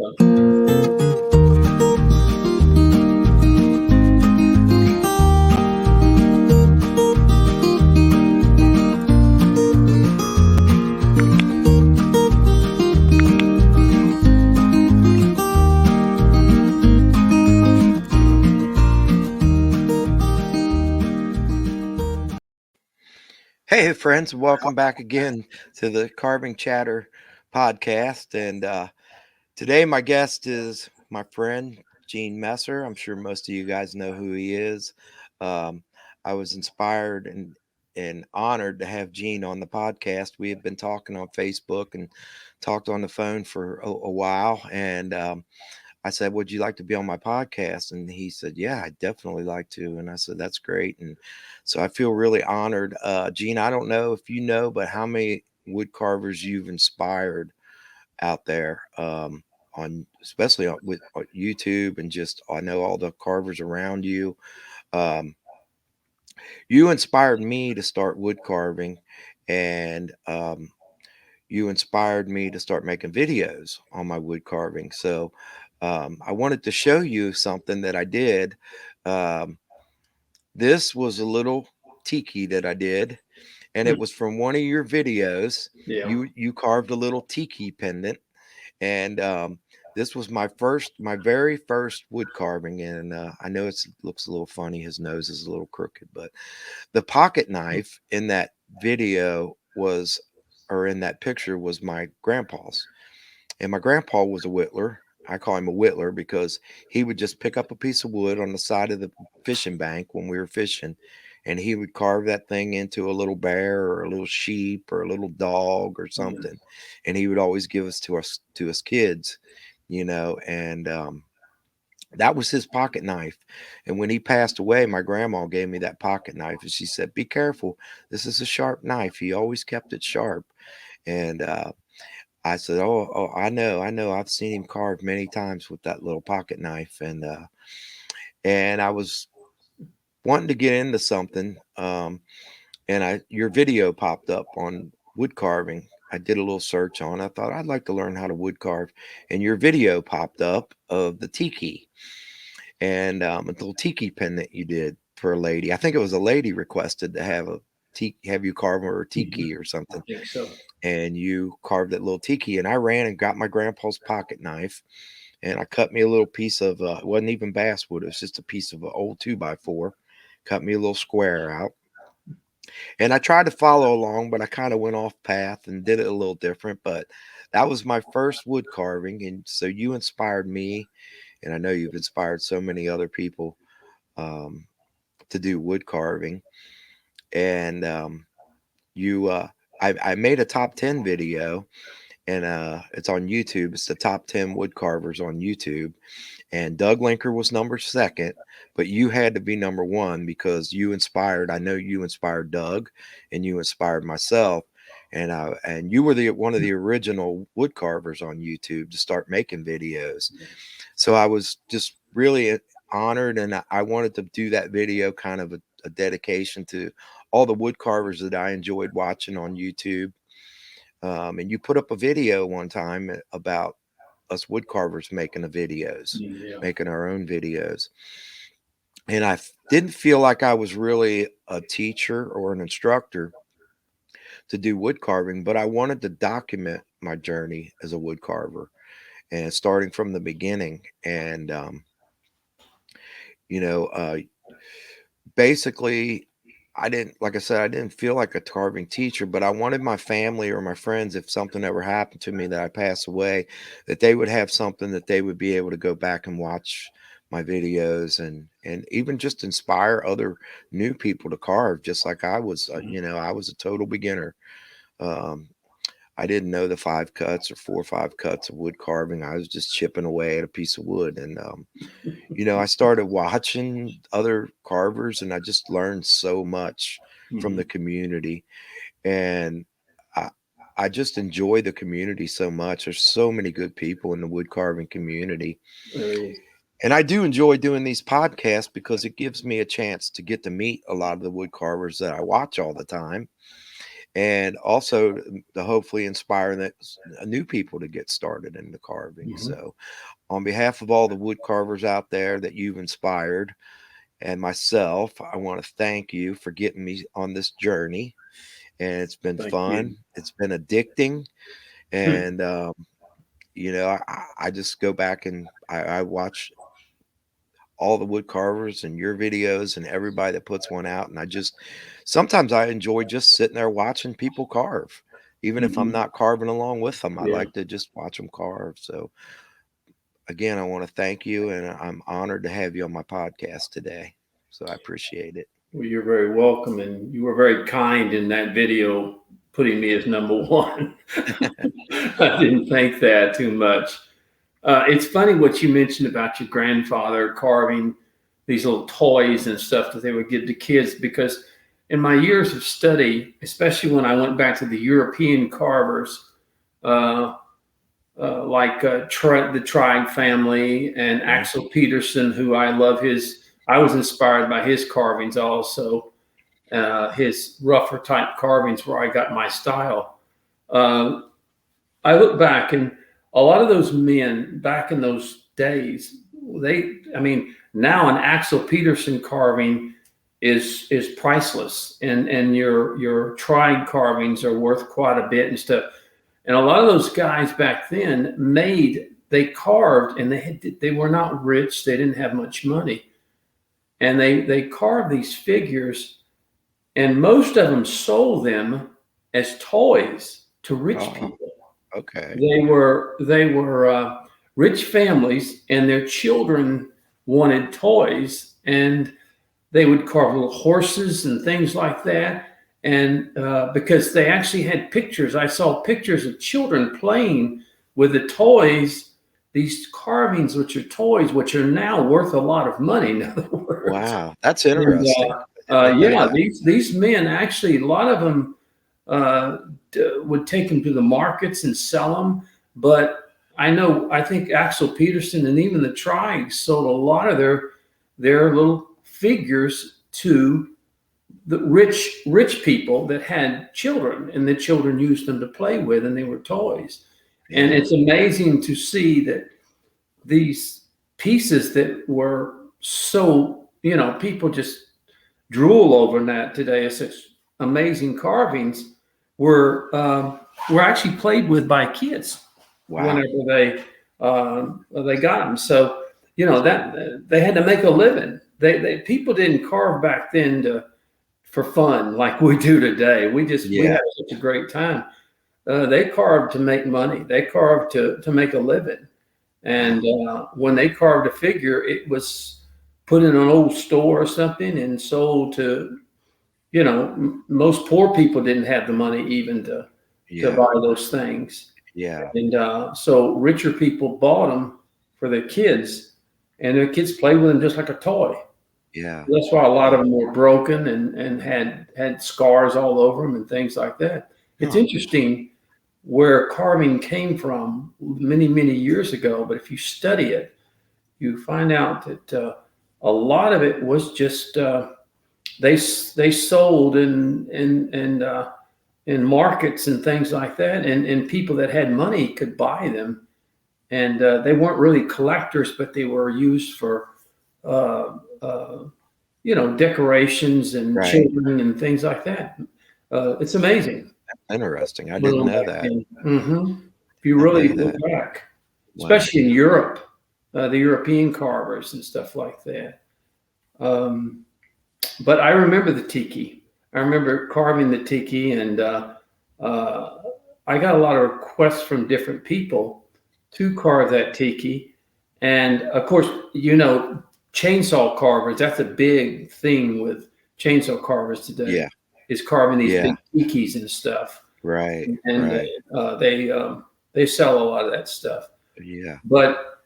Hey, friends, welcome back again to the Carving Chatter podcast. And today, my guest is my friend, Gene Messer. I'm sure most of you guys know who he is. Um, I was inspired and honored to have Gene on the podcast. We have been talking on Facebook and talked on the phone for a while. And I said, "Would you like to be on my podcast?" And he said, "Yeah, I'd definitely like to." And I said, "That's great." And so I feel really honored. Gene, I don't know if you know, but how many wood carvers you've inspired out there, on especially on YouTube, and just I know all the carvers around you. Um, you inspired me to start wood carving, and you inspired me to start making videos on my wood carving. So I wanted to show you something that I did. Um, this was a little tiki that I did, and it was from one of your videos. Yeah. You carved a little tiki pendant, and this was my very first wood carving. And I know it looks a little funny. His nose is a little crooked, but the pocket knife in that video was, or in that picture, was my grandpa's. And my grandpa was a whittler. I call him a whittler because he would just pick up a piece of wood on the side of the fishing bank when we were fishing, and he would carve that thing into a little bear or a little sheep or a little dog or Yeah. something. And he would always give us to us kids, and that was his pocket knife. And when he passed away, my grandma gave me that pocket knife, and she said, "Be careful. This is a sharp knife." He always kept it sharp. And I said, "Oh, I know, I know. I've seen him carve many times with that little pocket knife." And I was wanting to get into something, and your video popped up on wood carving. I did a little search on. I thought I'd like to learn how to wood carve, and your video popped up of the tiki, and a little tiki pendant you did for a lady. I think it was a lady requested to have you carve her a Mhm. tiki or I something, think so. and you carved that little tiki. And I ran and got my grandpa's pocket knife, and I cut me a little piece of it wasn't even basswood. It was just a piece of an old 2x4. Cut me a little square out, and I tried to follow along, but I kind of went off path and did it a little different. But that was my first wood carving, and so you inspired me, and I know you've inspired so many other people, um, to do wood carving. And you I made a top 10 video, and it's on YouTube. It's the top 10 wood carvers on YouTube, and Doug Linker was number second, but you had to be number one because you inspired. I know you inspired Doug, and you inspired myself, and you were the one of the original wood carvers on YouTube to start making videos. So I was just really honored, and I wanted to do that video, kind of a dedication to all the wood carvers that I enjoyed watching on YouTube. And you put up a video one time about us wood carvers making the videos, Yeah. making our own videos. And didn't feel like I was really a teacher or an instructor to do wood carving, but I wanted to document my journey as a wood carver, and starting from the beginning. And, you know, uh, basically, I didn't, like I said, I didn't feel like a carving teacher, but I wanted my family or my friends, if something ever happened to me that I pass away, that they would have something that they would be able to go back and watch my videos, and even just inspire other new people to carve, just like I was. I was a total beginner. Um, I didn't know the 5 cuts or 4 or 5 cuts of wood carving. I was just chipping away at a piece of wood, and I started watching other carvers, and I just learned so much from Mhm. the community. And I, I just enjoy the community so much. There's so many good people in the wood carving community. There is. And I do enjoy doing these podcasts because it gives me a chance to get to meet a lot of the wood carvers that I watch all the time. and also to hopefully inspire new people to get started in the carving. Hmm. So, on behalf of all the wood carvers out there that you've inspired and myself, I want to thank you for getting me on this journey. And it's been Thank fun. you. It's been addicting. Hmm. And, I just go back and I watch all the wood carvers and your videos and everybody that puts one out. And sometimes I enjoy just sitting there watching people carve. Even if I'm Hmm. not carving along with them, I Yeah. like to just watch them carve. So, again, I want to thank you, and I'm honored to have you on my podcast today. So I appreciate it. Well, you're very welcome, and you were very kind in that video, putting me as number one. I didn't think that too much. It's funny what you mentioned about your grandfather carving these little toys and stuff that they would give to kids, because in my years of study, especially when I went back to the European carvers, uh, like the Tribe family and Yeah. Axel Peterson, who I love I was inspired by his carvings also, his rougher type carvings where I got my style. Uh, I look back and a lot of those men back in those days, I mean, now an Axel Peterson carving is priceless, and your tried carvings are worth quite a bit and stuff. And a lot of those guys back then they carved, and they were not rich, they didn't have much money, and they carved these figures, and most of them sold them as toys to rich Oh, people. okay. They were rich families, and their children wanted toys, and they would carve little horses and things like that. And because they actually had pictures, I saw pictures of children playing with the toys, these carvings, which are toys, which are now worth a lot of money. In other words, Wow, that's and interesting. I did not know yeah, that. these men actually, a lot of them uh, would take them to the markets and sell them. But I think Axel Peterson and even the Tribes sold a lot of their little figures to the rich people that had children, and the children used them to play with, and they were toys. And Yeah. it's amazing to see that these pieces that were so, people just drool over that today as such amazing carvings were actually played with by kids Wow. whenever they got them. So that they had to make a living. They people didn't carve back then for fun like we do today. We Yeah. had such a great time. They carved to make money. They carved to make a living. And Wow. when they carved a figure, it was put in an old store or something and sold to, most poor people didn't have the money even to Yeah. buy those things. Yeah. And so richer people bought them for their kids, and their kids played with them just like a toy. Yeah. That's why a lot Yeah. of them were broken and had scars all over them and things like that. It's Huh. interesting where carving came from many, many years ago, but if you study it, you find out that a lot of it was just they sold in markets and things like that, and people that had money could buy them, and they weren't really collectors, but they were used for uh, uh, decorations and Right. children and things like that. It's amazing. Interesting. I Went didn't on know back that. then. If you Didn't really know look that. back, Wow. especially in Europe, the European carvers and stuff like that. Um, but I remember the tiki. I remember carving the tiki, and uh, I got a lot of requests from different people to carve that tiki. And of course, chainsaw carvers. That's a big thing with chainsaw carvers today. Yeah. Is carving these Yeah. big tikis and stuff, Right. and Right. they sell a lot of that stuff. Yeah. But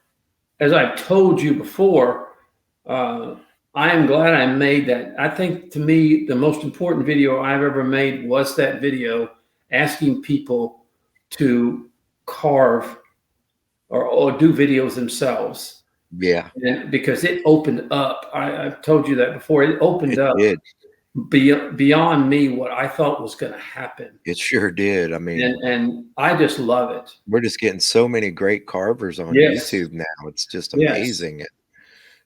as I've told you before, uh, I am glad I made that. I think to me, the most important video I've ever made was that video asking people to carve or do videos themselves. Yeah. And because it opened up, I've told you that before, it opened It up did. beyond me what I thought was going to happen. It sure did. I mean, And I just love it. we're just getting so many great carvers on Yes. YouTube now. It's just Yes. amazing.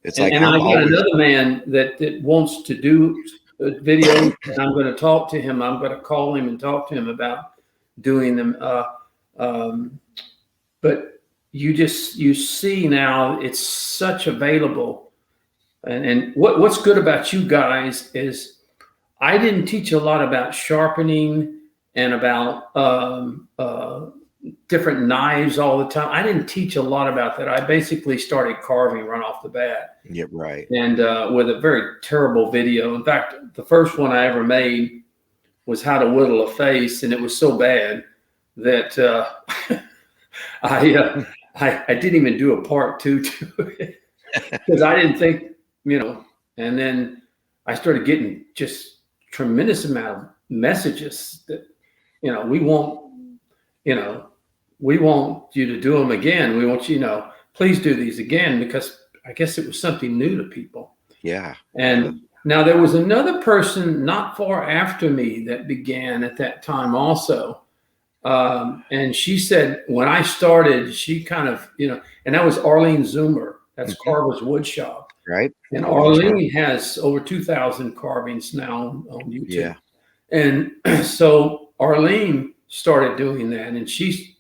It's like And I I'm got always another man that wants to do videos, and I'm going to talk to him. I'm going to call him and talk to him about doing them. Um, but you see now it's such available. And what's good about you guys is I didn't teach a lot about sharpening and about different knives all the time. I didn't teach a lot about that. I basically started carving right off the bat. yeah, right. And with a very terrible video. In fact, the first one I ever made was how to whittle a face, and it was so bad that I didn't even do a part 2 to it because I didn't think, and then I started getting just tremendous amount of messages that, we want you to do them again. We want you, please do these again, because I guess it was something new to people. Yeah. And now there was another person not far after me that began at that time also. And she said, when I started, she kind of, and that was Arlene Zoomer. That's Carver's Wood Shop. Right. And Arlene has over 2,000 carvings now on YouTube. Yeah. And so Arlene started doing that, and she's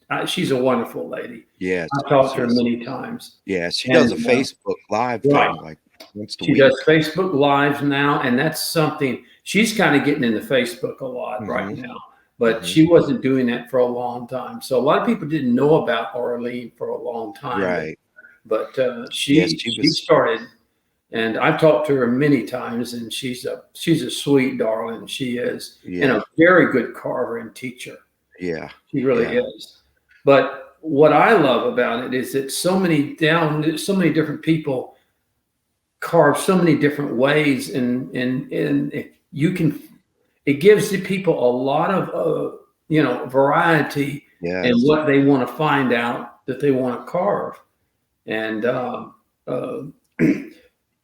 a wonderful lady. Yeah. I've talked to her many times. Yeah. She does a Facebook Live thing like once a week. She does Facebook Lives now, and that's something she's kind of getting into Facebook a lot right now. But she wasn't doing that for a long time. So a lot of people didn't know about Arlene for a long time. Right. But she started, and I've talked to her many times, and she's a sweet darling. She is, and a very good carver and teacher. Yeah. She really is. But what I love about it is that so many different people carve so many different ways, and it gives the people a lot of variety in what they want to find out that they want to carve. And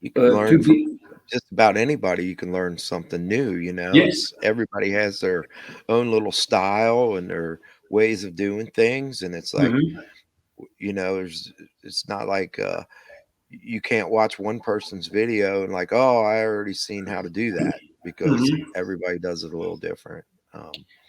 you can learn from just about anybody. You can learn something new. Yes. Everybody has their own little style and their ways of doing things, and it's like it's not like you can't watch one person's video and like, oh, I already seen how to do that, because everybody does it a little different.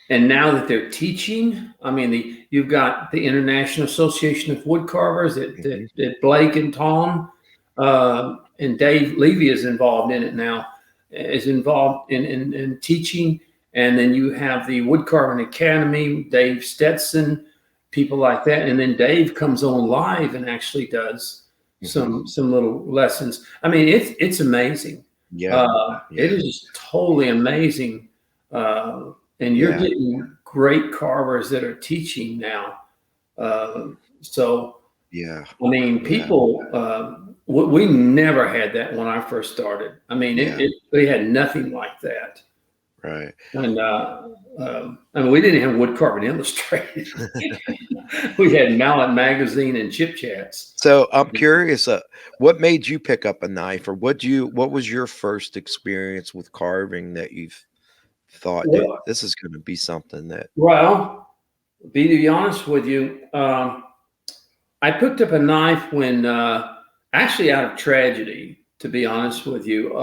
And now that they're teaching, I mean, you've got the International Association of Woodcarvers that Blake and Tom and Dave Levy is involved in it now, is involved in teaching. And then you have the Woodcarving Academy, Dave Stetson, people like that. And then Dave comes on live and actually does some little lessons. I mean, it's amazing. It is just totally amazing. And you're getting great carvers that are teaching now. So, I mean, people, we never had that when I first started. I mean, they had nothing like that. Right. And I mean, we didn't have Woodcarving Illustrated. We had Mallet Magazine and Chip Chats. So I'm curious, what made you pick up a knife, or what was your first experience with carving that you've thought, this is going to be something that? Well, to be honest with you, I picked up a knife when actually out of tragedy, to be honest with you.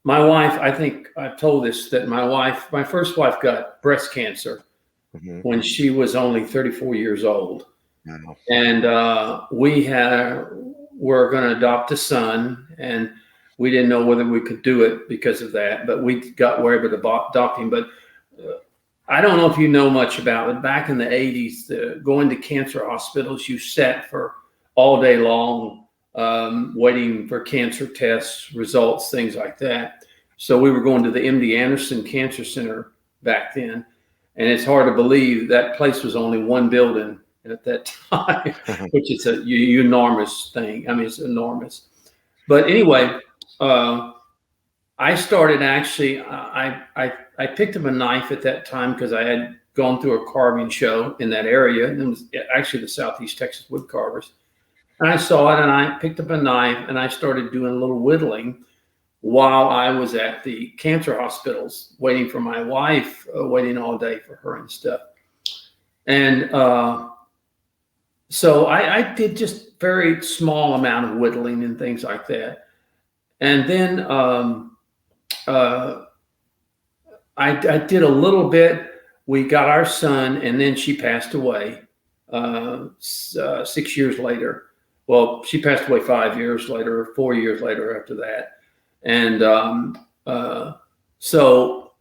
My wife, I think I've told this, that my first wife got breast cancer when she was only 34 years old. Wow. And we're going to adopt a son, and we didn't know whether we could do it because of that, but we were able to adopt him. But I don't know if you know much about it. Back in the 80s, going to cancer hospitals, you sat for all day long, waiting for cancer tests, results, things like that. So we were going to the MD Anderson Cancer Center back then. And it's hard to believe that place was only one building at that time, which is a enormous thing. I mean, it's enormous. But anyway, I started actually, I picked up a knife at that time because I had gone through a carving show in that area. And it was actually the Southeast Texas Woodcarvers. And I saw it, and I picked up a knife, and I started doing a little whittling. while I was at the cancer hospitals waiting for my wife, waiting all day for her and stuff. And so I did just very small amount of whittling and things like that. And then I did a little bit. We got our son, and then she passed away 6 years later. Well, she passed away 5 years later, or 4 years later after that. And so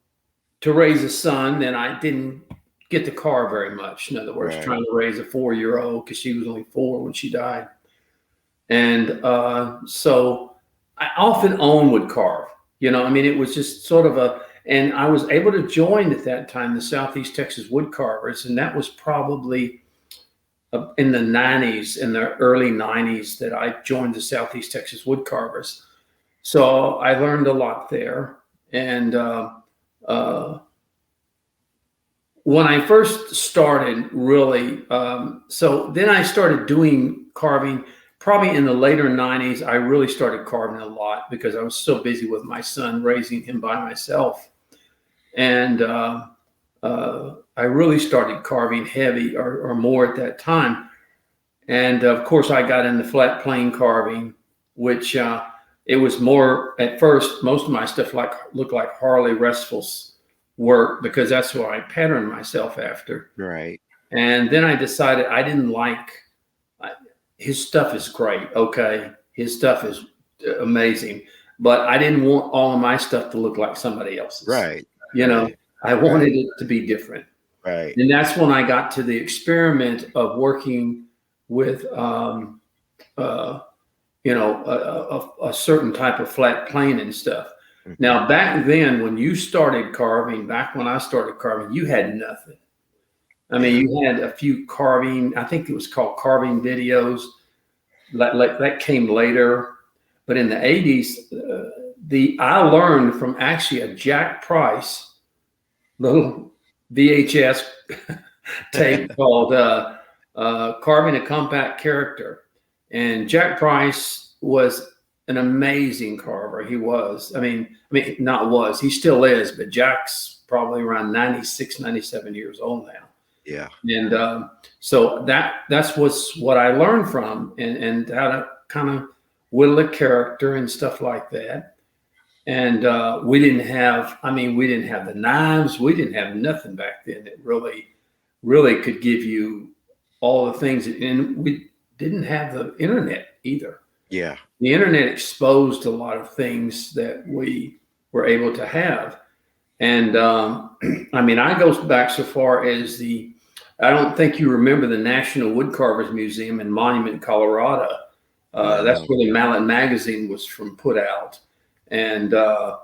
to raise a son, then I didn't get to carve very much. In other words, Right. trying to raise a 4-year-old, because she was only 4 when she died. And so I often own would carve. You know, I mean, it was just sort of and I was able to join at that time the Southeast Texas Woodcarvers, and that was probably in the 90s, in the early 90s, that I joined the Southeast Texas Woodcarvers. So I learned a lot there. And when I first started, really, so then I started doing carving. Probably in the later 90s, I really started carving a lot because I was so busy with my son, raising him by myself. And I really started carving heavy or more at that time. And of course, I got into flat plane carving, which it was more, at first, most of my stuff looked like Harley Restful's work, because that's what I patterned myself after. Right. And then I decided I didn't like, his stuff is great. Okay. His stuff is amazing, but I didn't want all of my stuff to look like somebody else's. Right. You know, I wanted it to be different. Right. And that's when I got to the experiment of working with, a certain type of flat plane and stuff. Mhm. Now, back then, when you started carving, back when I started carving, you had nothing. I mean, you had a few carving, I think it was called carving videos. That came later. But in the 80s, I learned from actually a Jack Price little VHS tape called Carving a Compact Character. And Jack Price was an amazing carver. He was. I mean, not was. He still is, but Jack's probably around 96, 97 years old now. Yeah. And so that's what I learned from, and how to kind of whittle a character and stuff like that. And we didn't have the knives. We didn't have nothing back then that really could give you all the things. And we didn't have the internet either. Yeah. The internet exposed a lot of things that we were able to have. And I go back so far as I don't think you remember the National Woodcarvers Museum in Monument, Colorado. That's where the Mallet magazine was put out. And that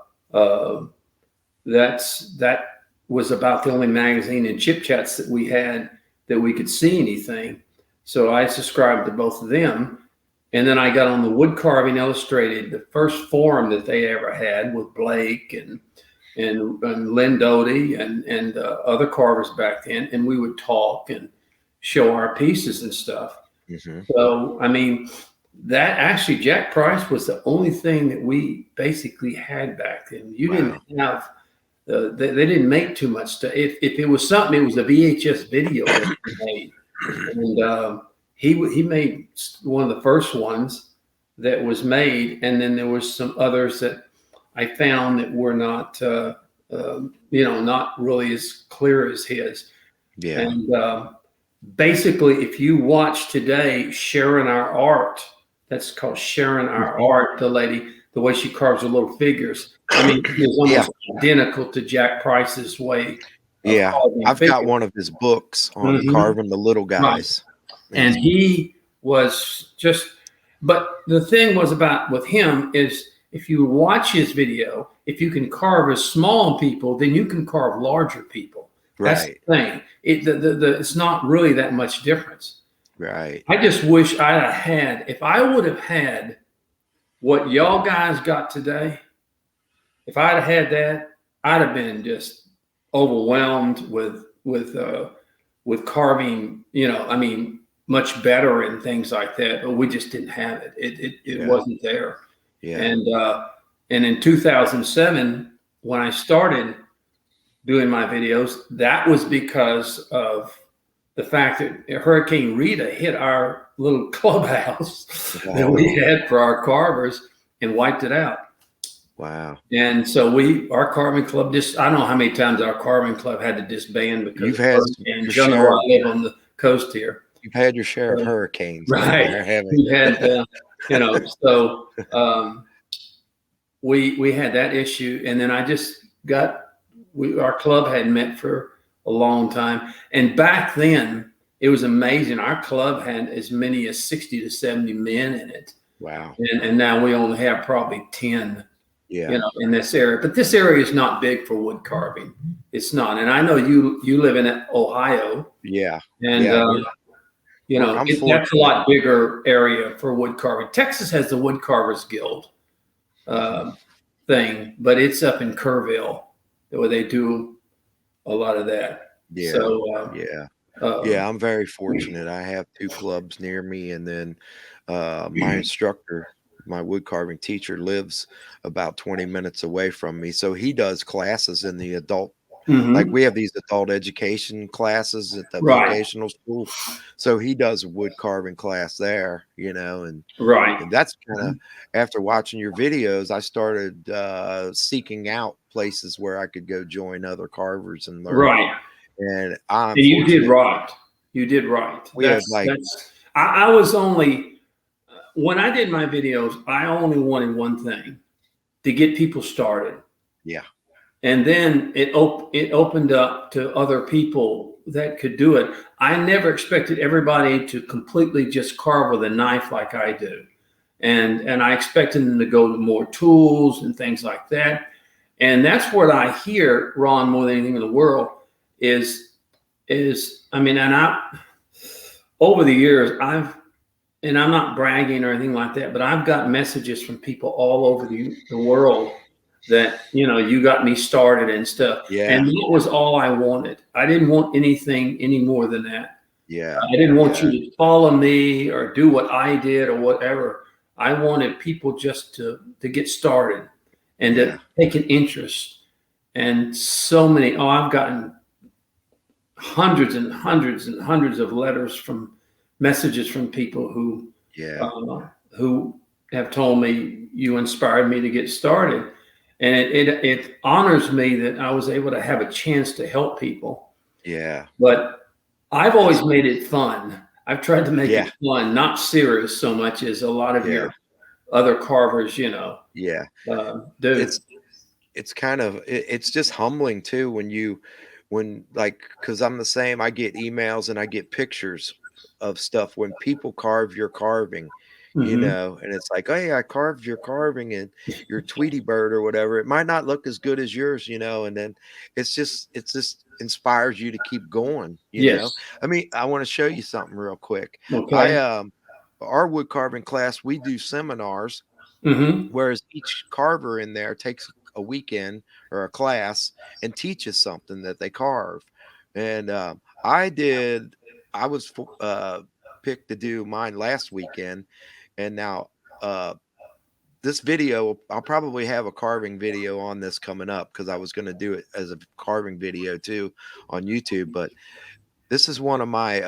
was about the only magazine in Chip Chats that we had that we could see anything. So I subscribed to both of them. And then I got on the Woodcarving Illustrated, the first forum that they ever had, with Blake and Lynn Doty and other carvers back then. And we would talk and show our pieces and stuff. Mm-hmm. So, that actually, Jack Price was the only thing that we basically had back then. You didn't have, they didn't make too much stuff. If it was something, it was a VHS video that he made. And he made one of the first ones that was made. And then there was some others that I found that were not, not really as clear as his. Yeah. And basically, if you watch today, Sharon Our Art, that's called Sharon Our Art, the way she carves her little figures. It's almost identical to Jack Price's way. Yeah. I've got one of his books on carving the little guys. Right. And he was but the thing was with him is, if you watch his video, if you can carve as small people, then you can carve larger people. That's Right. the thing. It's not really that much difference. Right. I just wish if I would have had what y'all guys got today, if I'd have had that, I'd have been just overwhelmed with carving, much better and things like that. But we just didn't have it. It wasn't there. Yeah. And And in 2007, when I started doing my videos, that was because of the fact that Hurricane Rita hit our little clubhouse that we Oh, had for our carvers and wiped it out. wow. And so our carving club just, I don't know how many times our carving club had to disband because You've of had hurricanes. your You know, share I of live on the coast here. you've had your share of So, hurricanes down right. there, haven't We had, you? so we had that issue. And then our club had met for a long time. And back then, it was amazing. Our club had as many as 60 to 70 men in it. Wow. And now we only have probably 10, Yeah. in this area. But this area is not big for wood carving. It's not. And I know you live in Ohio, Yeah. and Yeah. I'm that's a fortunate. lot bigger area for wood carving. Texas has the Woodcarvers Guild Mhm. thing, but it's up in Kerrville where they do a lot of that. Yeah. So, Yeah. uh, Yeah, I'm very fortunate. I have 2 clubs near me, and then, my instructor, my wood carving teacher lives about 20 minutes away from me, so he does classes in the adult like, mhm, we have these adult education classes at the right, vocational school, so he does a wood carving class there, right, and that's kinda after watching your videos, I started, seeking out places where I could go join other carvers and learn, right. and I'm And you did fortunate. right. You did right. We have, like That's. I was only when I did my videos. I only wanted one thing: to get people started. yeah, And then it opened up to other people that could do it. I never expected everybody to completely just carve with a knife like I do, and I expected them to go to more tools and things like that. And that's what I hear, Ron, more than anything in the world is I mean, and I over the years and I'm not bragging or anything like that, but I've got messages from people all over the world that, you got me started and stuff. yeah, And that was all I wanted. I didn't want anything any more than that. yeah, I didn't want you yeah, to follow me or do what I did or whatever. I wanted people just to get started and to yeah, take an interest. And so many, I've gotten hundreds and hundreds and hundreds of letters from messages from people yeah, uh, who have told me you inspired me to get started, and it honors me that I was able to have a chance to help people. yeah. But I've always It's made it fun. I've tried to make yeah, it fun, not serious so much as a lot of yeah, your other carvers, yeah. do. It's it's kind of it's just humbling too when like because I'm the same. I get emails and I get pictures of stuff when people carve your carving, Hmm. and it's like, hey, I carved your carving and your Tweety bird or whatever. It might not look as good as yours, and then it's just inspires you to keep going. Yes. I mean, I want to show you something real quick. I Okay. our wood carving class, we do seminars. Hmm. Whereas each carver in there takes a weekend or a class and teaches something that they carve. And I was picked to do mine last weekend. And now uh, this video, I'll probably have a carving video on this coming up because I was going to do it as a carving video too on YouTube. But this is one of my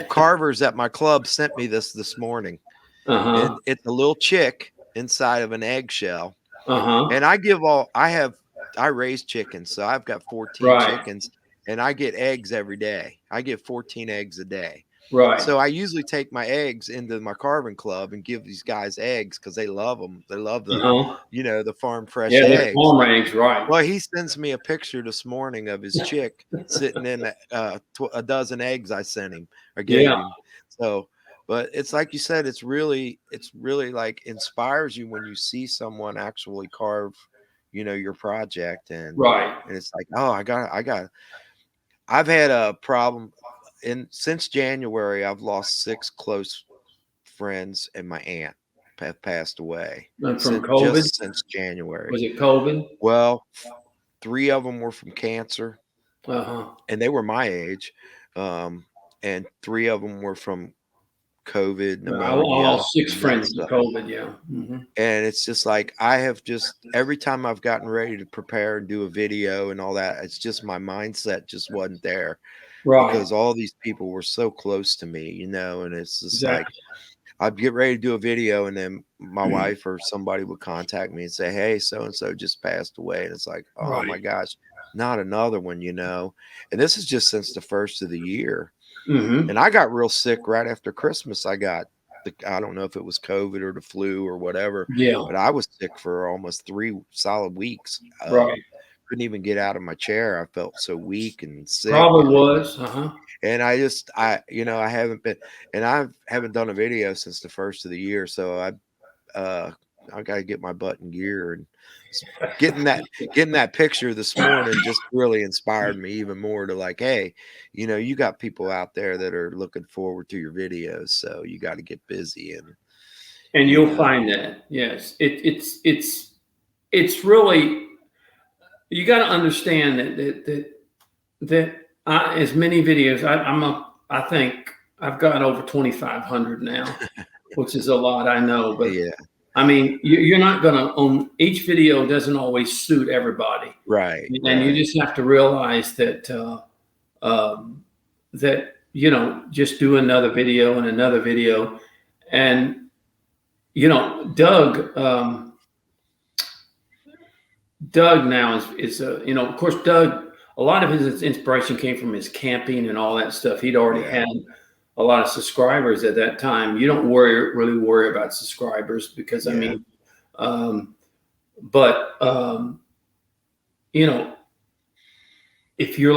carvers at my club sent me this morning. Uh-huh. And it's a little chick inside of an eggshell. Uh-huh. And I raise chickens, so I've got 14 Right. chickens and I get eggs every day. I get 14 eggs a day. Right. So I usually take my eggs into my carving club and give these guys eggs because they love them. They love Uh-huh. the farm fresh Yeah, they're eggs. farm range, right. Well, he sends me a picture this morning of his chick sitting in a dozen eggs I sent him or gave Yeah, him. So, but it's like you said, it's really like inspires you when you see someone actually carve, your project right. and it's like, oh, I've had a problem since January. I've lost 6 close friends and my aunt have passed away And from since COVID, just since January. was it COVID? Well, 3 of them were from cancer, Uh-huh. and they were my age, and 3 of them were from COVID, I pneumonia, lost 6 and that friends to stuff. COVID, yeah. Hmm. And it's just like I have just every time I've gotten ready to prepare and do a video and all that, it's just my mindset just wasn't there Right, because all these people were so close to me, and it's just like exactly. I'd get ready to do a video and then my wife or somebody would contact me and say, "Hey, so and so just passed away." And it's like, "Oh Right. my gosh, not another one." And this is just since the first of the year. Hmm. And I got real sick right after Christmas. I don't know if it was COVID or the flu or whatever, Yeah, but I was sick for almost 3 solid weeks. right. Couldn't even get out of my chair. I felt so weak and sick, Probably was. Uh-huh. and I haven't been, and I haven't done a video since the first of the year. So uh, I got to get my butt in gear, and s- getting that picture this morning just really inspired me even more to like, hey, you got people out there that are looking forward to your videos, so you got to get busy and And you you'll know, find that, yes, it's really, you got to understand that as many videos, I think I've got over 2,500 now, which is a lot, I know, but yeah, I mean, you're not going to own, each video doesn't always suit everybody, right, and you right, just have to realize that just do another video and another video, and Doug. Doug now is of course, Doug, a lot of his inspiration came from his camping and all that stuff. He'd already yeah, had a lot of subscribers at that time. You don't really worry about subscribers because I yeah, mean, but you know, if you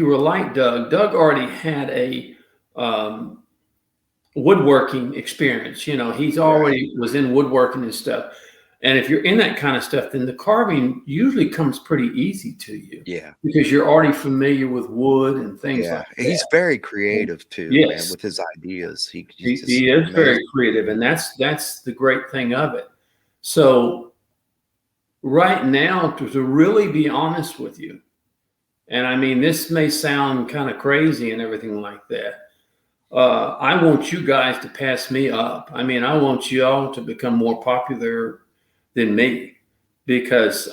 were like Doug already had a um, woodworking experience. He's right, already was in woodworking and stuff. And if you're in that kind of stuff, then the carving usually comes pretty easy to you yeah. because you're already familiar with wood and things Yeah, like he's that. very creative too, man, Yes, with his ideas. He's just he is very amazing. creative, and that's the great thing of it. So right now, to really be honest with you, and I mean this may sound kind of crazy and everything like that. I want you guys to pass me up. I mean, I want you all to become more popular than me because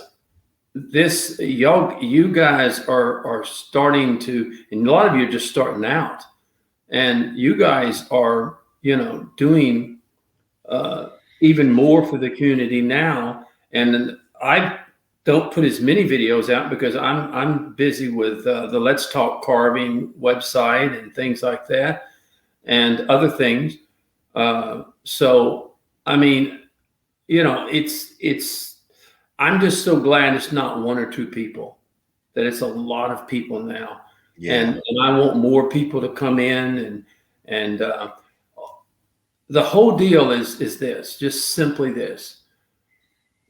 you guys are starting to, and a lot of you are just starting out, and you guys are, doing uh, even more for the community now. And I don't put as many videos out because I'm busy with the Let's Talk Carving website and things like that and other things. So I mean, it's. I'm just so glad it's not one or two people, that it's a lot of people now, Yeah, and I want more people to come in and the whole deal is this, just simply this,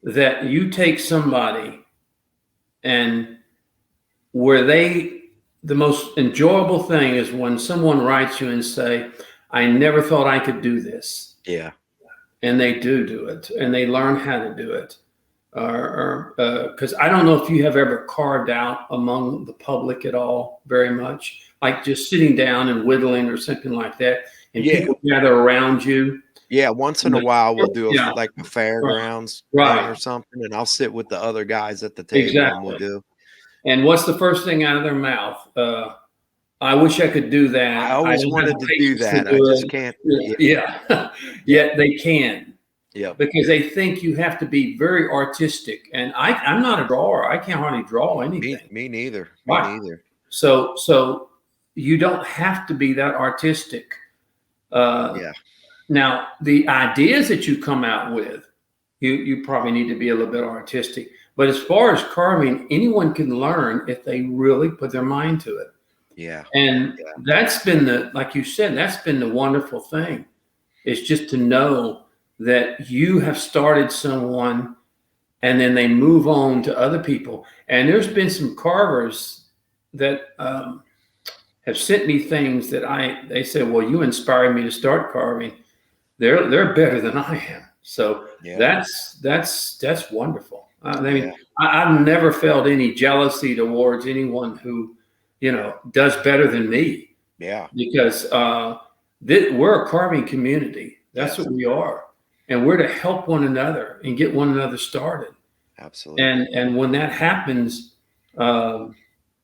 that you take somebody and where they the most enjoyable thing is when someone writes you and say, "I never thought I could do this." yeah, And they do it, and they learn how to do it. Or because I don't know if you have ever carved out among the public at all, very much, like just sitting down and whittling or something like that, and yeah, people gather around you. yeah. Once in a Like, while, we'll do yeah, like a right, fairgrounds thing right, or something, and I'll sit with the other guys at the table, and we'll exactly. do. And what's the first thing out of their mouth? I wish I could do I that. I always don't have wanted the to do patience to that. I do just it. can't. Yeah, Yeah, yeah, yet they can. yep. Because they think you have to be very artistic. And I'm not a drawer. I can't hardly draw Me, anything. me neither. Me Right. neither. So you don't have to be that artistic. Uh, Yeah, Now, the ideas that you come out with, you probably need to be a little bit artistic. But as far as carving, anyone can learn if they really put their mind to it. yeah, And yeah, that's been like you said, that's been the wonderful thing, is just to know that you have started someone and then they move on to other people. And there's been some carvers that have sent me things that they said, well, you inspired me to start carving. They're better than I am. So yeah, that's wonderful. I yeah, mean, I've never felt any jealousy towards anyone who, does better than me, yeah, because we're a carving community. That's Yes. what we are. And we're to help one another and get one another started. Absolutely. And when that happens, um,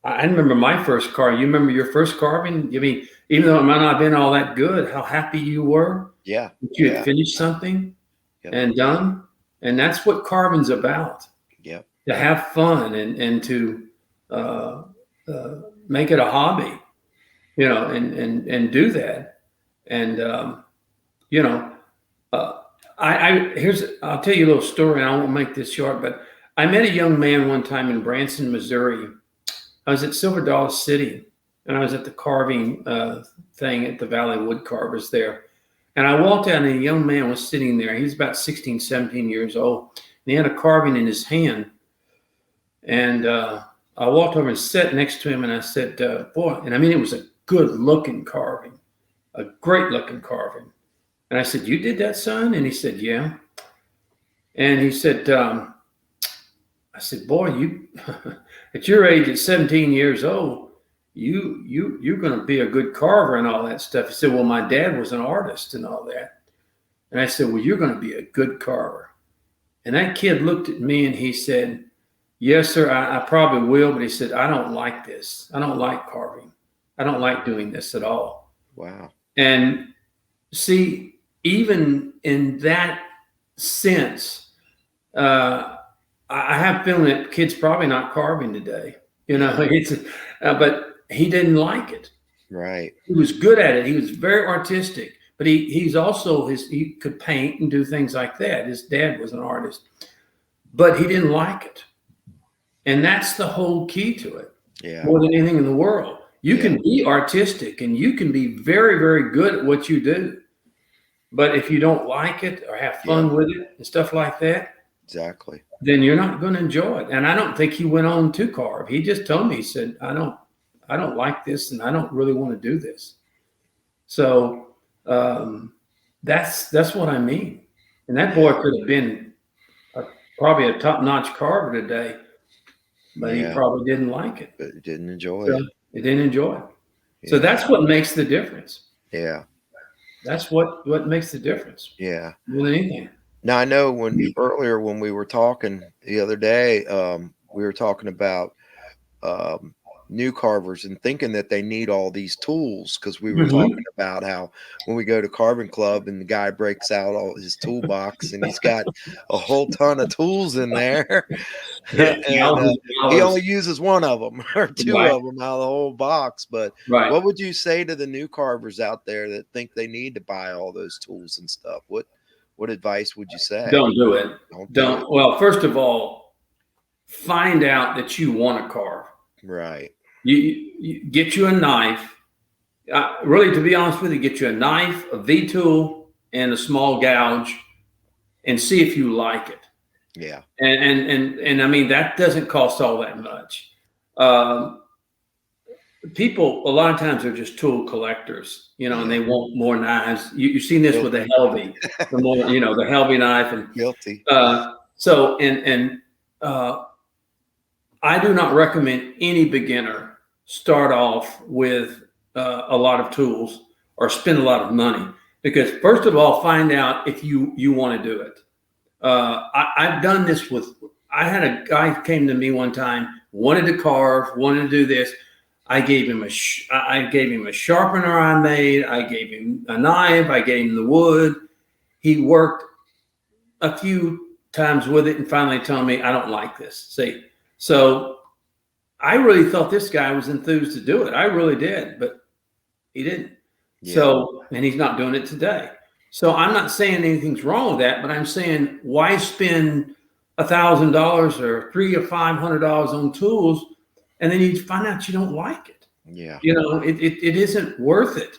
I remember my first carving. You remember your first carving? I mean, even though it might not have been all that good, how happy you were Yeah. that you had Yeah. finished something Yep. and done. And that's what carving's about. Yep. To have fun and to uh, make it a hobby, and do that. And you know, I'll tell you a little story, and I won't make this short, but I met a young man one time in Branson, Missouri. I was at Silver Dollar City, and I was at the carving thing at the Valley Woodcarvers there. And I walked out, and a young man was sitting there. He was about 16, 17 years old, and he had a carving in his hand. And I walked over and sat next to him, and I said, boy, and I mean, it was a good-looking carving, a great-looking carving. And I said, you did that, son? And he said, yeah. And he said, I said, boy, you at your age, at 17 years old, you're going to be a good carver and all that stuff. He said, well, my dad was an artist and all that. And I said, well, you're going to be a good carver. And that kid looked at me and he said, yes, sir, I probably will. But he said, I don't like this. I don't like carving. I don't like doing this at all. Wow. And see, even in that sense, I have a feeling that kid's probably not carving today. But he didn't like it. Right. He was good at it. He was very artistic, but he's also he could paint and do things like that. His dad was an artist, but he didn't like it. And that's the whole key to it. Yeah. More than anything in the world. You can be artistic and you can be very, very good at what you do. But if you don't like it or have fun with it and stuff like that, exactly, then you're not going to enjoy it. And I don't think he went on to carve. He just told me, he said, I don't like this and I don't really want to do this. So that's what I mean. And that boy could have been probably a top-notch carver today, but he probably didn't like it. But didn't enjoy it. He didn't enjoy it. Yeah. So that's what makes the difference. Yeah. That's what makes the difference. Yeah. More than anything. Now, I know earlier when we were talking the other day, we were talking about new carvers and thinking that they need all these tools, because we were talking about how when we go to carving club and the guy breaks out all his toolbox and he's got a whole ton of tools in there and he only uses one of them or two of them out of the whole box. But what would you say to the new carvers out there that think they need to buy all those tools and stuff? What advice would you say? Don't do it. Don't. Well, first of all, find out that you want to carve. Right. You get you a knife. Really, to be honest with you, get you a knife, a V-tool, and a small gouge, and see if you like it. Yeah. And I mean, that doesn't cost all that much. People, a lot of times, are just tool collectors, and they want more knives. You've seen this with the Helvey, the Helvey knife. And guilty. I do not recommend any beginner start off with a lot of tools or spend a lot of money, because first of all, find out if you want to do it. I've done this I had a guy came to me one time, wanted to carve, wanted to do this. I gave him a sharpener I made. I gave him a knife. I gave him the wood. He worked a few times with it and finally told me, I don't like this. See, so I really thought this guy was enthused to do it. I really did, but he didn't. Yeah. So, and he's not doing it today. So I'm not saying anything's wrong with that, but I'm saying, why spend $1,000 or $300 or $500 on tools, and then you find out you don't like it? Yeah. It isn't worth it.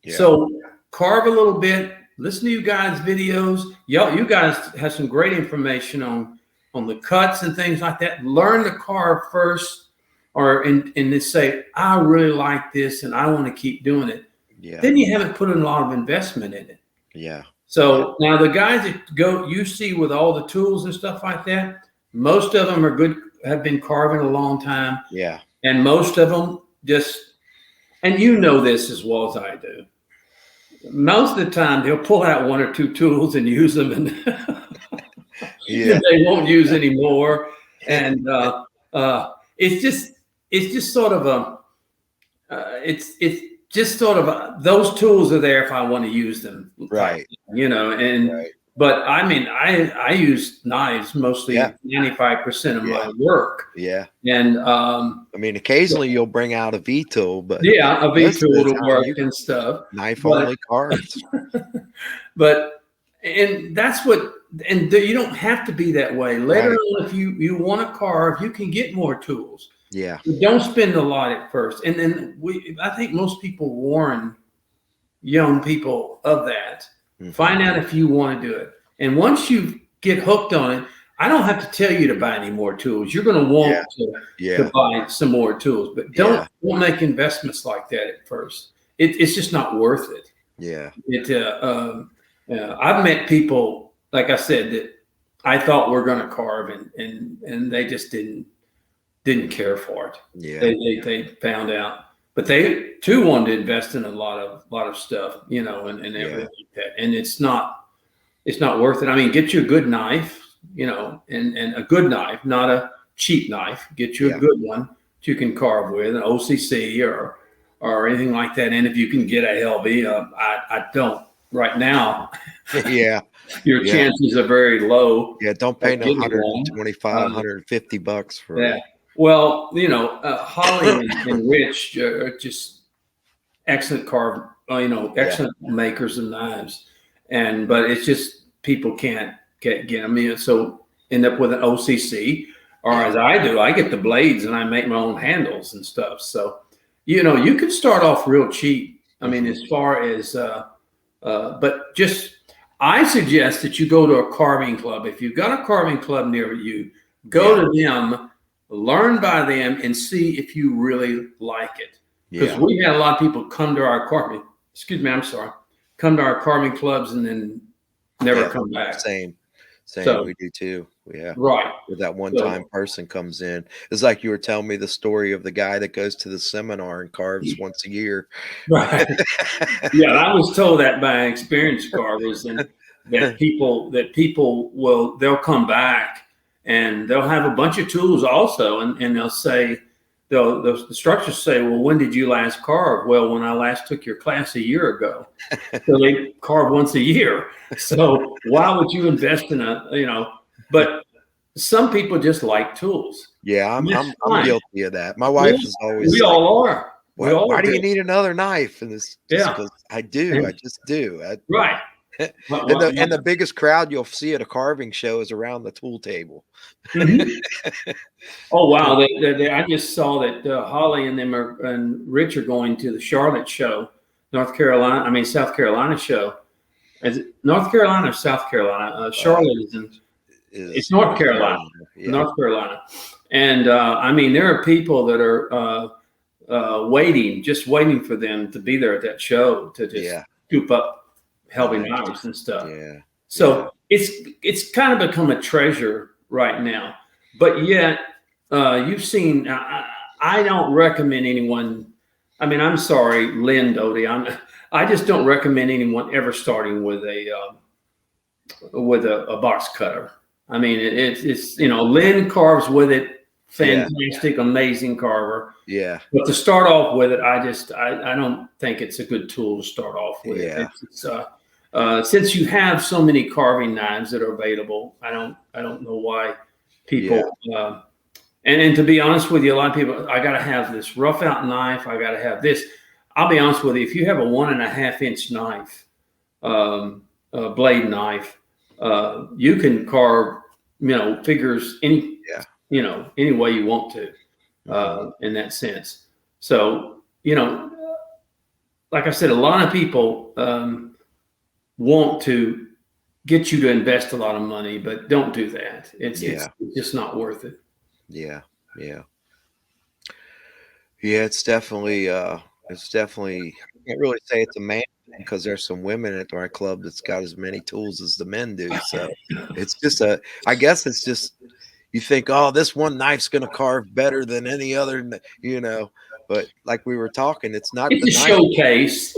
Yeah. So carve a little bit, listen to you guys' videos. You guys have some great information on the cuts and things like that. Learn to carve first, and then say, I really like this and I want to keep doing it. Yeah. Then you haven't put in a lot of investment in it. Yeah. So now the guys that you see with all the tools and stuff like that, most of them are good, have been carving a long time. Yeah. And most of them and you know this as well as I do. most of the time they'll pull out one or two tools and use them, and Yeah. they won't use anymore. And it's just sort of a it's just sort of those tools are there if I want to use them, Right. And Right. but I mean, I use knives mostly Yeah. 95% of Yeah. my work, Yeah. and I mean, occasionally you'll bring out a V tool, but yeah, a V most of the tool to time work you and stuff, knife but only carves. but and that's what and you don't have to be that way. Later Right. on, if you want to carve, you can get more tools. Yeah. You don't spend a lot at first, and then I think most people warn young people of that. Find out if you want to do it, and once you get hooked on it, I don't have to tell you to buy any more tools. You're going to want Yeah. to buy some more tools, but don't make investments like that at first. It's just not worth it. Yeah. I've met people, like I said, that I thought were going to carve, and they just didn't care for it. Yeah. They found out, but they too wanted to invest in a lot of stuff, and everything like that. And it's not worth it. I mean, get you a good knife, and a good knife, not a cheap knife. Get you a good one that you can carve with, an OCC or anything like that. And if you can get a LV, I don't right now. Yeah. Your chances are very low. Yeah. Don't pay no $125, $150 for it. Well, Holly and Rich are just excellent excellent makers of knives, but it's just people can't get them in, so end up with an OCC, or as I do, I get the blades and I make my own handles and stuff. So, you could start off real cheap. I mean, as far as, but just I suggest that you go to a carving club. If you've got a carving club near you, go to them. Learn by them and see if you really like it. Because we had a lot of people come to our carving. Come to our carving clubs and then never come back. Same. So, we do too. Yeah. Right. With that one-time person comes in. It's like you were telling me the story of the guy that goes to the seminar and carves once a year. Right. Yeah, I was told that by experienced carvers, and that people they'll come back. And they'll have a bunch of tools also, and they'll say, the instructors say, well, when did you last carve? Well, when I last took your class a year ago. So they carve once a year. So why would you invest in but some people just like tools. Yeah, I'm guilty of that. My wife is always we all are. Why do you need another knife? And it's just because I do. I just do. Right. And the biggest crowd you'll see at a carving show is around the tool table. Oh wow! I just saw that Holly and them and Rich are going to the Charlotte show, South Carolina show. Is it North Carolina or South Carolina? Charlotte it's North Carolina. North Carolina, and there are people that are waiting for them to be there at that show to just scoop up helping knives and stuff. So it's kind of become a treasure right now, but yet you've seen. I don't recommend anyone. I mean, I'm sorry, Lynn Doty. I just don't recommend anyone ever starting with a box cutter. I mean, it's Lynn carves with it. Fantastic, amazing carver. Yeah. But to start off with it, I don't think it's a good tool to start off with. Yeah. Since you have so many carving knives that are available, I don't know why people. And to be honest with you, a lot of people, I got to have this rough out knife. I got to have this. I'll be honest with you. If you have a 1.5 inch knife, blade knife, you can carve, figures any way you want to, in that sense. So, like I said, a lot of people want to get you to invest a lot of money, but don't do that. It's just not worth it. Yeah. It's definitely I can't really say it's a man because there's some women at our club that's got as many tools as the men do. So it's just I guess it's just, you think, oh, this one knife's going to carve better than any other, but like we were talking, it's not the showcase.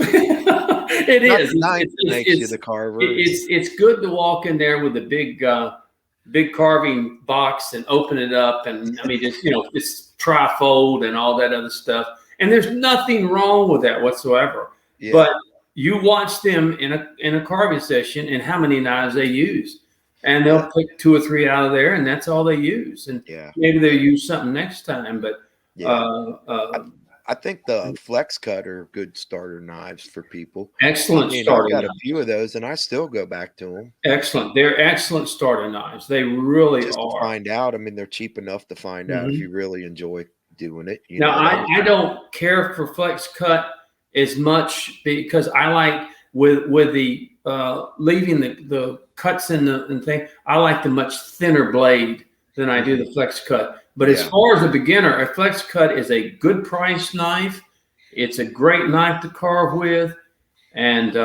It Not is. the knife that makes you the carver. It's good to walk in there with a big carving box and open it up, and I mean, just just trifold and all that other stuff. And there's nothing wrong with that whatsoever. Yeah. But you watch them in a carving session and how many knives they use, and they'll pick 2 or 3 out of there, and that's all they use. And Yeah. maybe they'll use something next time, but Yeah. I think the flex cut are good starter knives for people. excellent I mean, I've starter got a knives. few of those, and I still go back to them Excellent. They're excellent starter knives. They really just to are. find out. I mean, they're cheap enough to find out if Mhm. you really enjoy doing it. Now, I don't care for flex cut as much because I like with the leaving the cuts in the thing. I like the much thinner blade than I do the flex cut. But as Yeah. far as a beginner, a flex cut is a good price knife. It's a great knife to carve with, and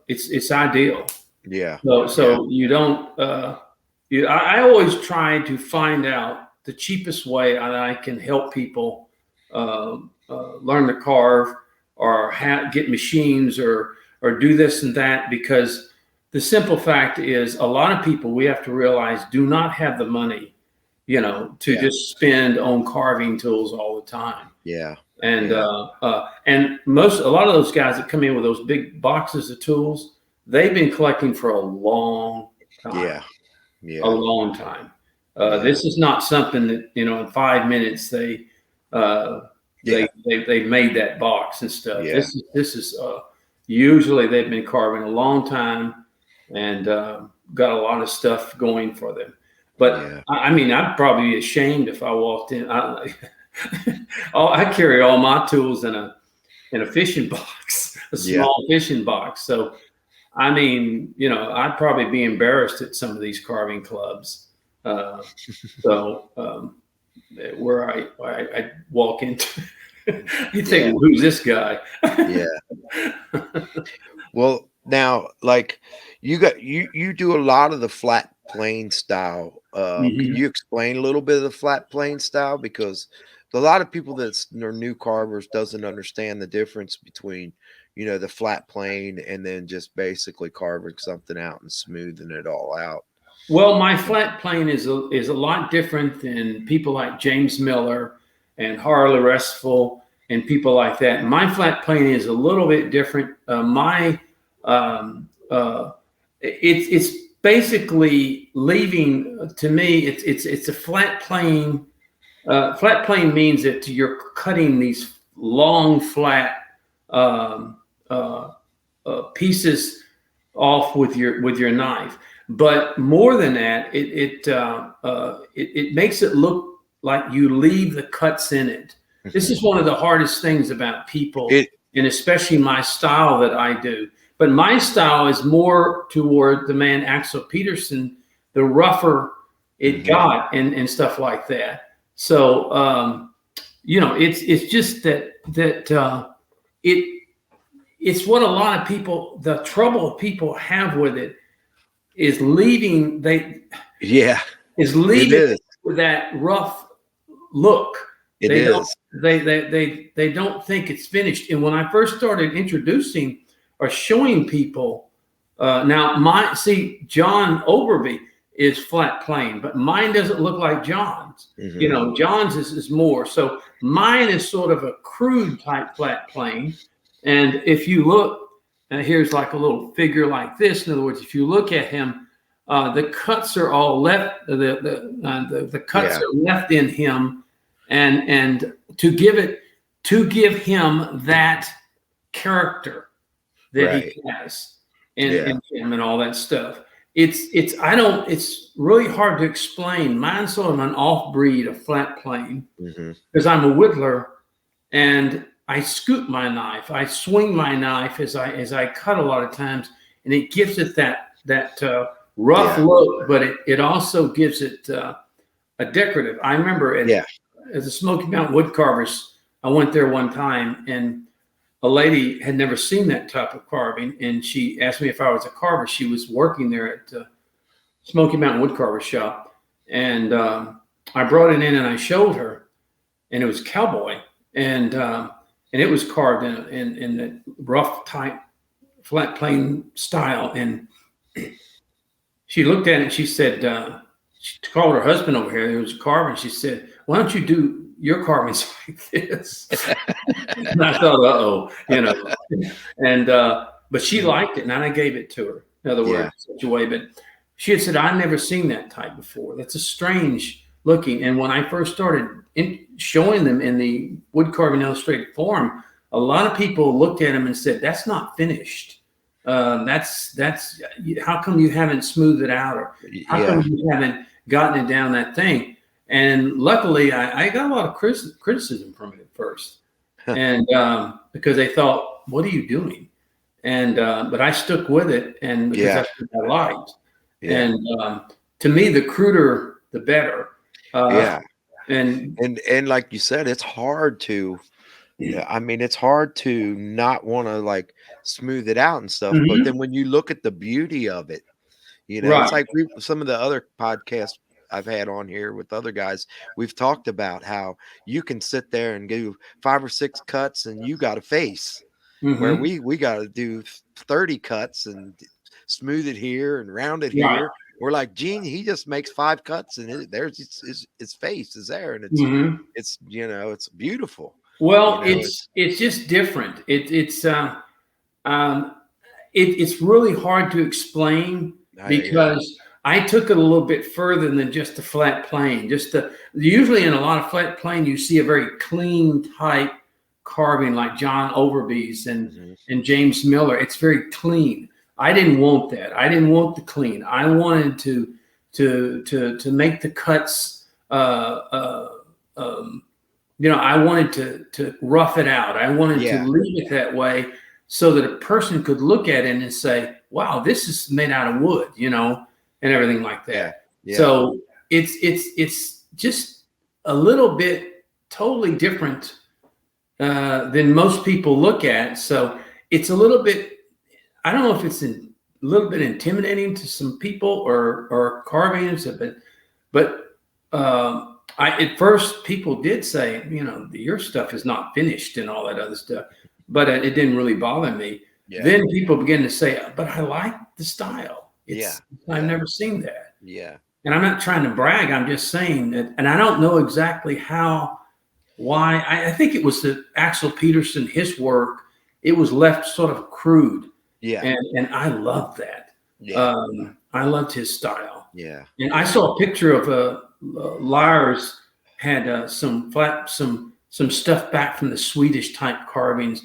it's ideal. Yeah. So you don't. I always try to find out the cheapest way that I can help people learn to carve or get machines or do this and that, because the simple fact is a lot of people, we have to realize, do not have the money, to Yeah. just spend on carving tools all the time. Yeah. And Yeah. and a lot of those guys that come in with those big boxes of tools, they've been collecting for a long time. Yeah. A Yeah. long time. Yeah. This is not something that in 5 minutes they made that box and stuff. Yeah. This is usually they've been carving a long time and got a lot of stuff going for them. But Yeah. I mean, I'd probably be ashamed if I walked in. I carry all my tools in a fishing box, a small fishing box. So, I mean, I'd probably be embarrassed at some of these carving clubs. Where I walk into, you think, well, who's this guy? Yeah. Well, now, like you do a lot of the flat plane style. Can you explain a little bit of the flat plane style? Because a lot of people are new carvers doesn't understand the difference between, the flat plane and then just basically carving something out and smoothing it all out. Well, my flat plane is a lot different than people like James Miller and Harley Restful and people like that. My flat plane is a little bit different. It's basically leaving, to me, it's a flat plane. Flat plane means that you're cutting these long flat pieces off with your knife. But more than that, it makes it look like you leave the cuts in it. This is one of the hardest things about people, and especially my style that I do. But my style is more toward the man Axel Peterson, the rougher it got and stuff like that. So it's just that it's what a lot of people, the trouble people have with it is leaving that rough look. They don't think it's finished. And when I first started introducing or showing people, now John Overby is flat plane, but mine doesn't look like John's. John's is more. So mine is sort of a crude type flat plane. And if you look, here's like a little figure like this. In other words, if you look at him, the cuts are all left. The cuts are left in him, and to give him that character that he has in him and all that stuff. It's really hard to explain. Mine's sort of an off breed of flat plane because I'm a whittler and I scoop my knife. I swing my knife as I cut a lot of times, and it gives it that rough look, but it also gives it a decorative. I remember at the Smoky Mountain Woodcarvers, I went there one time, and a lady had never seen that type of carving, and she asked me if I was a carver. She was working there at Smoky Mountain Woodcarver shop, and I brought it in and I showed her, and it was cowboy, and and it was carved in the rough type flat plane style. And she looked at it and she said, she called her husband over here, who was a carver, and she said, "Why don't you do your carvings like this?" And I thought, uh-oh, And but she liked it, and I gave it to her. In other words, such a way. But she had said, "I've never seen that type before. That's a strange looking." And when I first started showing them in the wood carving illustrated forum, a lot of people looked at them and said, "That's not finished. That's how come you haven't smoothed it out, or how come you haven't gotten it down that thing?" And luckily, I got a lot of criticism from it at first, and because they thought, "What are you doing?" And but I stuck with it, and because that's what I liked. And to me, the cruder, the better. And like you said, it's hard to. I mean, it's hard to not want to like smooth it out and stuff. But then when you look at the beauty of it, it's like some of the other podcasts I've had on here with other guys, we've talked about how you can sit there and do 5 or 6 cuts and you got a face, where we got to do 30 cuts and smooth it here and round it here. We're like, Gene, he just makes 5 cuts and there's his face is there, and it's it's beautiful. Well, it's just different. It's really hard to explain, because I took it a little bit further than just a flat plane. Usually in a lot of flat plane, you see a very clean type carving like John Overby's and James Miller. It's very clean. I didn't want that. I didn't want the clean. I wanted to make the cuts. I wanted to rough it out. I wanted to leave it that way so that a person could look at it and say, "Wow, this is made out of wood," and everything like that. So it's just a little bit totally different than most people look at. So it's a little bit, I don't know if it's a little bit intimidating to some people or carvings, but at first people did say, your stuff is not finished and all that other stuff, but it didn't really bother me. Then people began to say, "But I like the style. I've never seen that." And I'm not trying to brag. I'm just saying that, and I don't know exactly why. I think it was the Axel Peterson, his work. It was left sort of crude. And I loved that. I loved his style. And I saw a picture of Lyers had some stuff back from the Swedish type carvings,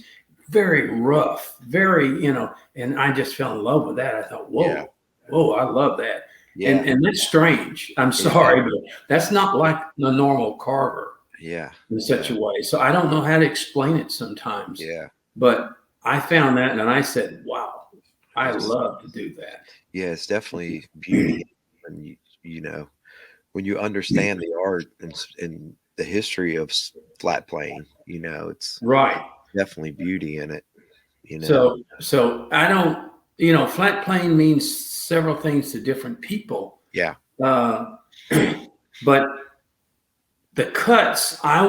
very rough, very, and I just fell in love with that. I thought, whoa, I love that. And that's strange. I'm sorry, but that's not like the normal carver. In such a way. So I don't know how to explain it sometimes. But I found that and I said, wow, I love to do that. It's definitely beauty. And when you understand the art and the history of flat plane, it's definitely beauty in it. So I don't, flat plane means several things to different people. But the cuts, I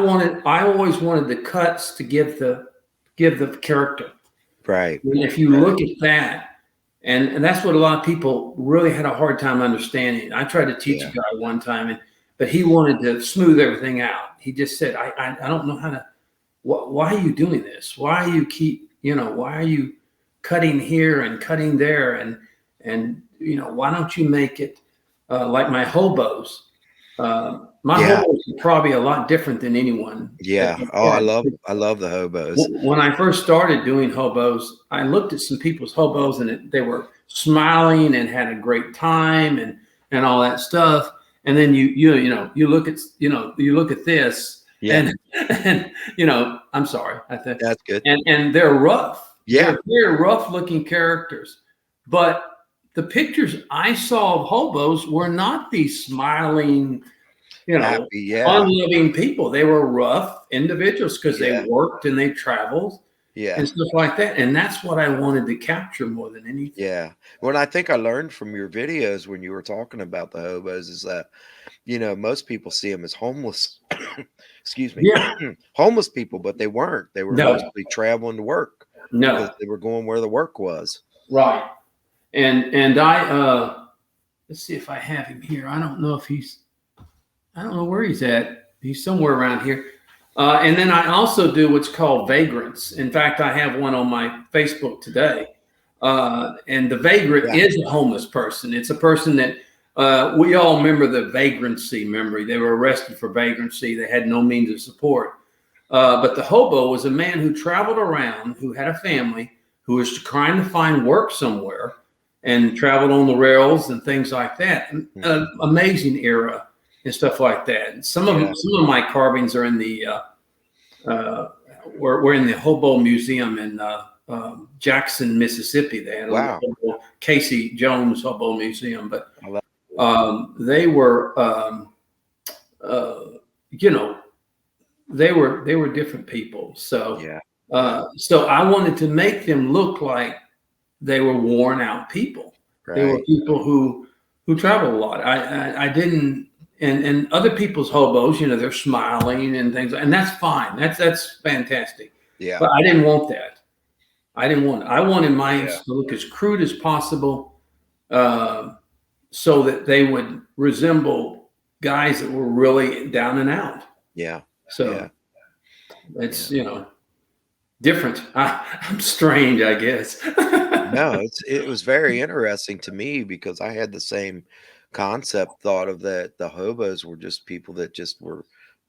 always wanted the cuts to give the character. Right. And if you look at that, and that's what a lot of people really had a hard time understanding. I tried to teach a guy one time, but he wanted to smooth everything out. He just said, I don't know how to, why are you doing this? Why are you cutting here and cutting there? And why don't you make it like my hobos? My hobos are probably a lot different than anyone. I love the hobos. When I first started doing hobos, I looked at some people's hobos and they were smiling and had a great time and all that stuff. And then you look at this and I'm sorry. I think that's good. And they're rough. They're rough looking characters. But the pictures I saw of hobos were not these smiling, happy, fun-loving people. They were rough individuals because they worked and they traveled Yeah. and stuff like that. And that's what I wanted to capture more than anything. Yeah. Well, I think I learned from your videos when you were talking about the hobos is that, most people see them as homeless. Excuse me. Yeah. Homeless people, but they weren't. They were No, mostly traveling to work because no. they were going where the work was. Right. And let's see if I have him here. I don't know if I don't know where he's at. He's somewhere around here. And then I also do what's called vagrants. In fact, I have one on my Facebook today. And the vagrant Yeah. is a homeless person. It's a person that we all remember the vagrancy memory. They were arrested for vagrancy. They had no means of support. But the hobo was a man who traveled around, who had a family, who was trying to find work somewhere and traveled on the rails and things like that. Amazing era and stuff like that. And some of my carvings are in the we're in the Hobo Museum in Jackson, Mississippi. They had a little Casey Jones Hobo Museum, but they were they were different people. So so I wanted to make them look like they were worn out people. Right. They were people who traveled a lot. I didn't, and other people's hobos, they're smiling and things, and that's fine. That's fantastic. Yeah. But I didn't want that. I wanted mine to look as crude as possible, so that they would resemble guys that were really down and out. Yeah. So it's different. I'm strange, I guess. No, it was very interesting to me because I had the same concept thought of that the hobos were just people that just were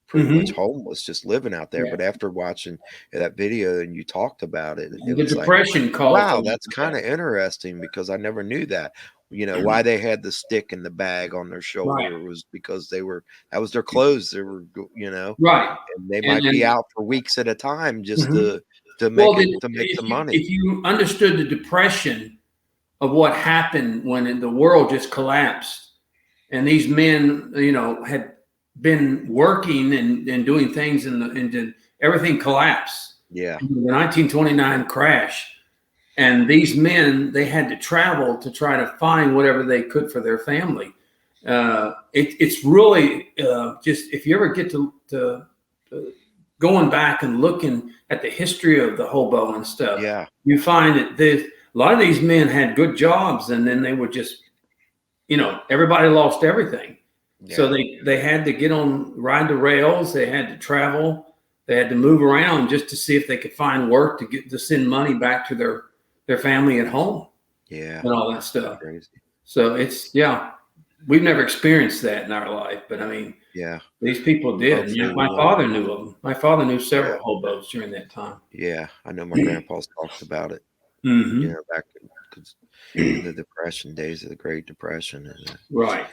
pretty much homeless, just living out there. But after watching that video and you talked about it, it was depression like, wow, that's kind of interesting because I never knew that. Why they had the stick and the bag on their shoulder was because that was their clothes. They were, right, and they might be out for weeks at a time just to make the money. If you understood the depression of what happened when the world just collapsed, and these men, had been working and doing things, and everything collapsed. Yeah, the 1929 crash. And these men, they had to travel to try to find whatever they could for their family. It's really just, if you ever get to going back and looking at the history of the hobo and stuff, you find that a lot of these men had good jobs, and then they were just, everybody lost everything. Yeah. So they had to ride the rails. They had to travel. They had to move around just to see if they could find work to send money back to their family at home. Yeah. And all that stuff. Crazy. So it's, we've never experienced that in our life, but I mean, these people did. My father knew of them. My father knew several hobos during that time. Yeah. I know my grandpa's talked about it, back in the Depression days of the Great Depression. Right.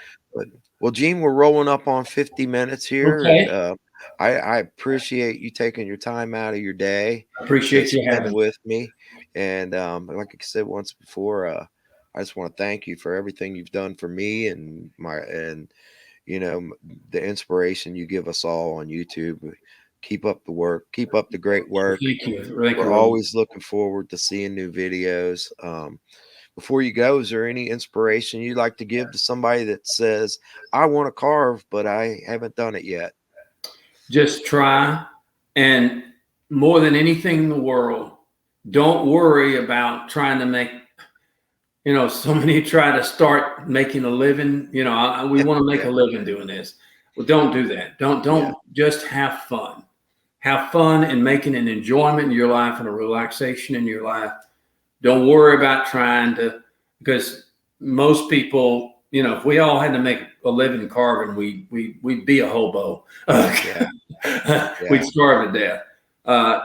Well, Gene, we're rolling up on 50 minutes here. Okay. And, I appreciate you taking your time out of your day. I appreciate you having with me. And like I said once before, I just want to thank you for everything you've done for me and the inspiration you give us all on YouTube. Keep up the work. Keep up the great work. Thank you. We're always looking forward to seeing new videos. Before you go, is there any inspiration you'd like to give to somebody that says, I want to carve, but I haven't done it yet? Just try. And more than anything in the world, don't worry about trying to make, so many try to start making a living. We want to make a living doing this. Well, don't do that. Don't just have fun. Have fun and making an enjoyment in your life and a relaxation in your life. Don't worry about trying to, because most people, if we all had to make a living carving, we'd be a hobo. We'd starve to death.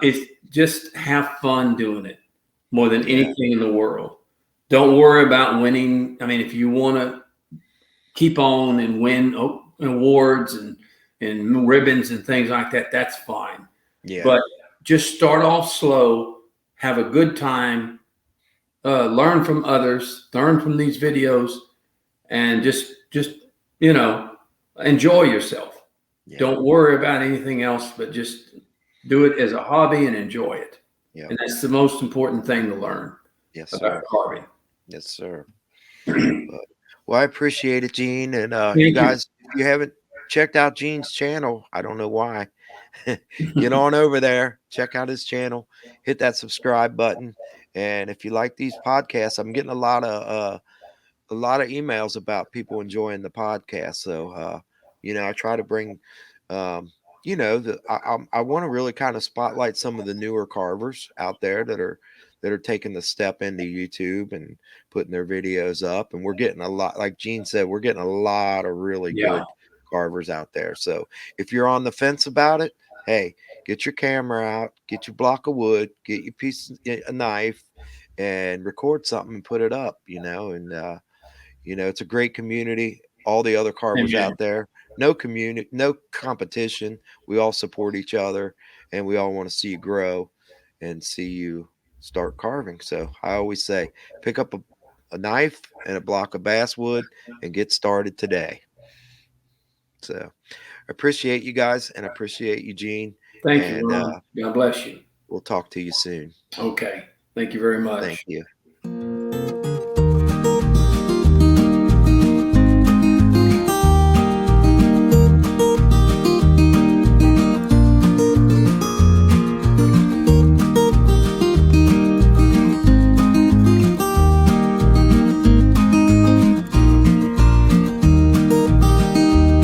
It's just have fun doing it more than anything in the world. Don't worry about winning. I mean, if you want to keep on and win awards and ribbons and things like that, that's fine. Yeah. But just start off slow, have a good time, learn from others, learn from these videos, and just enjoy yourself. Yeah. Don't worry about anything else, but just do it as a hobby and enjoy it. Yeah. And that's the most important thing to learn Yes, about sir. carving. Yes, sir. But, well, I appreciate it, Gene. And you Thank you. guys, if you haven't checked out Gene's channel, I don't know why. Get on over there, check out his channel, hit that subscribe button. And if you like these podcasts, I'm getting a lot of emails about people enjoying the podcast. So I try to bring um, I want to really kind of spotlight some of the newer carvers out there that are taking the step into YouTube and putting their videos up. And we're getting a lot, like Gene said, we're getting a lot of really Yeah. good carvers out there. So if you're on the fence about it, hey, get your camera out, get your block of wood, get your a knife, and record something and put it up. It's a great community. All the other carvers Amen. out there, no community, no competition. We all support each other, and we all want to see you grow and see you start carving. So I always say, pick up a knife and a block of basswood and get started today. So I appreciate you guys and appreciate Eugene, Thank you, and Ron. God bless you. we'll talk to you soon. Okay. Thank you very Thank much. you.